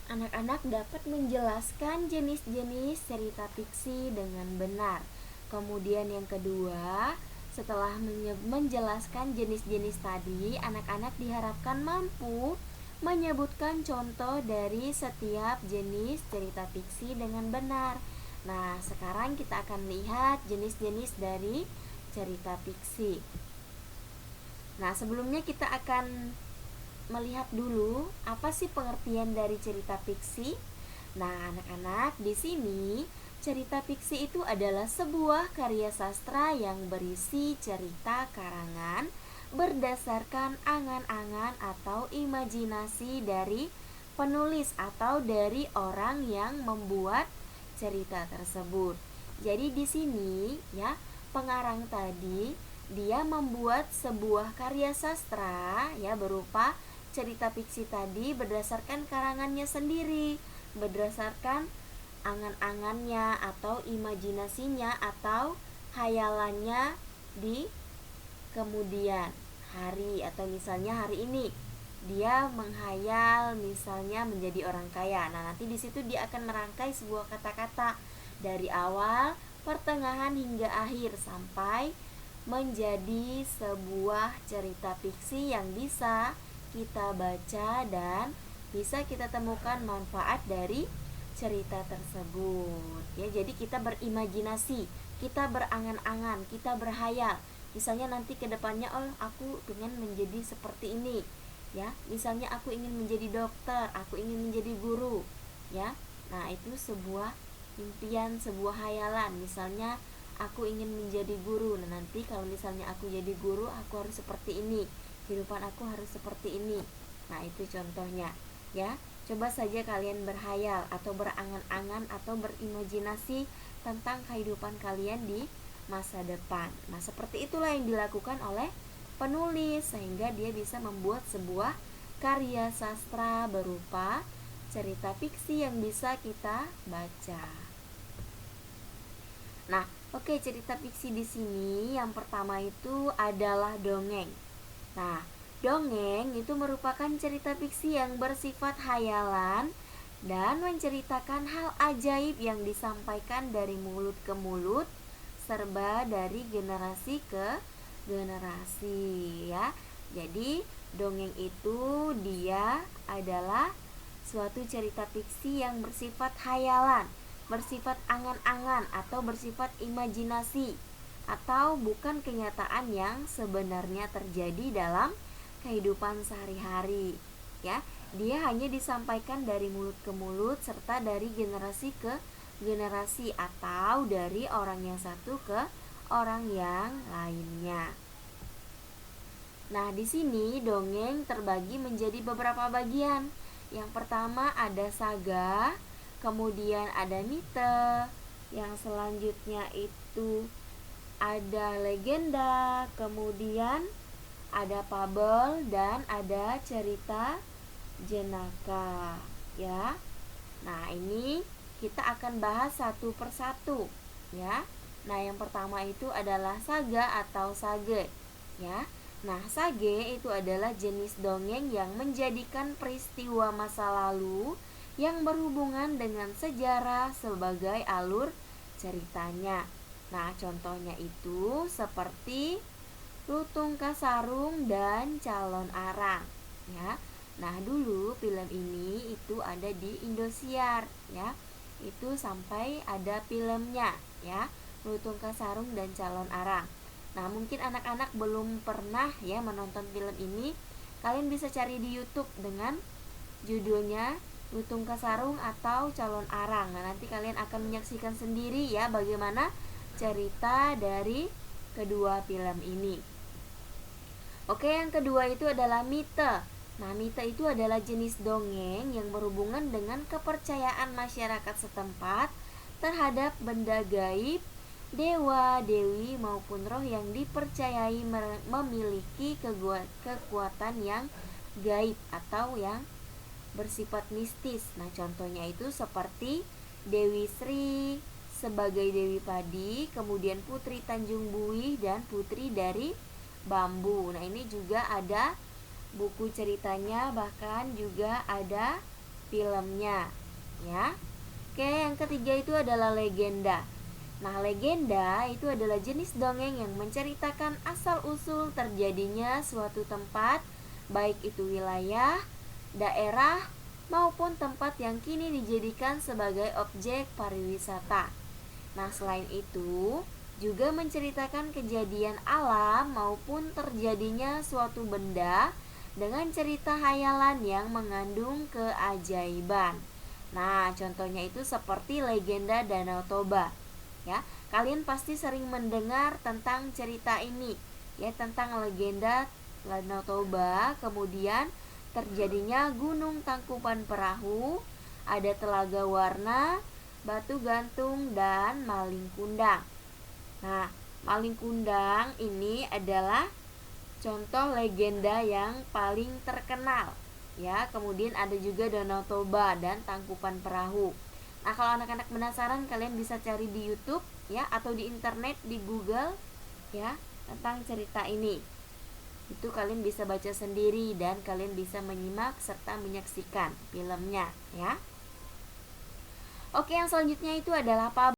Anak-anak dapat menjelaskan jenis-jenis cerita fiksi dengan benar. Kemudian yang kedua, setelah menjelaskan jenis-jenis tadi, anak-anak diharapkan mampu menyebutkan contoh dari setiap jenis cerita fiksi dengan benar. Nah, sekarang kita akan lihat jenis-jenis dari cerita fiksi. Nah, sebelumnya kita akan melihat dulu apa sih pengertian dari cerita fiksi. Nah, anak-anak, di sini cerita fiksi itu adalah sebuah karya sastra yang berisi cerita karangan berdasarkan angan-angan atau imajinasi dari penulis atau dari orang yang membuat cerita tersebut. Jadi di sini ya, pengarang tadi dia membuat sebuah karya sastra ya berupa cerita fiksi tadi berdasarkan karangannya sendiri, berdasarkan angan-angannya atau imajinasinya atau hayalannya di kemudian hari, atau misalnya hari ini dia menghayal misalnya menjadi orang kaya. Nah, nanti di situ dia akan merangkai sebuah kata-kata dari awal, pertengahan hingga akhir sampai menjadi sebuah cerita fiksi yang bisa kita baca dan bisa kita temukan manfaat dari cerita tersebut. Ya, jadi kita berimajinasi, kita berangan-angan, kita berhayal. Misalnya nanti ke depannya, oh aku pengen menjadi seperti ini. Ya, misalnya aku ingin menjadi dokter, aku ingin menjadi guru. Ya. Nah, itu sebuah impian, sebuah hayalan. Misalnya aku ingin menjadi guru. Nah, nanti kalau misalnya aku jadi guru, aku harus seperti ini. Kehidupan aku harus seperti ini. Nah, itu contohnya, ya. Coba saja kalian berhayal atau berangan-angan atau berimajinasi tentang kehidupan kalian di masa depan. Nah, seperti itulah yang dilakukan oleh penulis sehingga dia bisa membuat sebuah karya sastra berupa cerita fiksi yang bisa kita baca. Nah, oke, cerita fiksi di sini yang pertama itu adalah dongeng. Nah, dongeng itu merupakan cerita fiksi yang bersifat hayalan dan menceritakan hal ajaib yang disampaikan dari mulut ke mulut serba dari generasi ke generasi ya. Jadi, dongeng itu dia adalah suatu cerita fiksi yang bersifat hayalan, bersifat angan-angan atau bersifat imajinasi atau bukan kenyataan yang sebenarnya terjadi dalam kehidupan sehari-hari ya. Dia hanya disampaikan dari mulut ke mulut serta dari generasi ke generasi atau dari orang yang satu ke orang yang lainnya. Nah, di sini dongeng terbagi menjadi beberapa bagian. Yang pertama ada saga, kemudian ada mite, yang selanjutnya itu ada legenda, kemudian ada fabel dan ada cerita jenaka ya. Nah, ini kita akan bahas satu persatu ya. Nah, yang pertama itu adalah saga atau sage ya. Nah, sage itu adalah jenis dongeng yang menjadikan peristiwa masa lalu yang berhubungan dengan sejarah sebagai alur ceritanya. Nah, contohnya itu seperti Lutung Kasarung dan Calon Arang ya. Nah, dulu film ini itu ada di Indosiar ya. Itu sampai ada filmnya ya, Lutung Kasarung dan Calon Arang. Nah, mungkin anak-anak belum pernah ya menonton film ini. Kalian bisa cari di YouTube dengan judulnya Lutung Kasarung atau Calon Arang. Nah, nanti kalian akan menyaksikan sendiri ya bagaimana cerita dari kedua film ini. Oke, yang kedua itu adalah mite. Nah, mite itu adalah jenis dongeng yang berhubungan dengan kepercayaan masyarakat setempat terhadap benda gaib, dewa, dewi maupun roh yang dipercayai memiliki kekuatan yang gaib atau yang bersifat mistis. Nah, contohnya itu seperti Dewi Sri sebagai Dewi Padi, kemudian Putri Tanjung Buih dan Putri dari Bambu. Nah, ini juga ada buku ceritanya, bahkan juga ada filmnya, ya. Oke, yang ketiga itu adalah legenda. Nah, legenda itu adalah jenis dongeng yang menceritakan asal-usul terjadinya suatu tempat, baik itu wilayah, daerah, maupun tempat yang kini dijadikan sebagai objek pariwisata. Nah, selain itu, juga menceritakan kejadian alam maupun terjadinya suatu benda dengan cerita hayalan yang mengandung keajaiban. Nah, contohnya itu seperti legenda Danau Toba. Ya, kalian pasti sering mendengar tentang cerita ini, ya, tentang legenda Danau Toba. Kemudian terjadinya Gunung Tangkuban Perahu, ada Telaga Warna, Batu Gantung, dan Maling Kundang. Nah, Maling Kundang ini adalah contoh legenda yang paling terkenal, ya. Kemudian ada juga Danau Toba dan Tangkuban Perahu. Nah, kalau anak-anak penasaran, kalian bisa cari di YouTube, ya, atau di internet, di Google, ya, tentang cerita ini. Itu kalian bisa baca sendiri dan kalian bisa menyimak serta menyaksikan filmnya, ya. Oke, yang selanjutnya itu adalah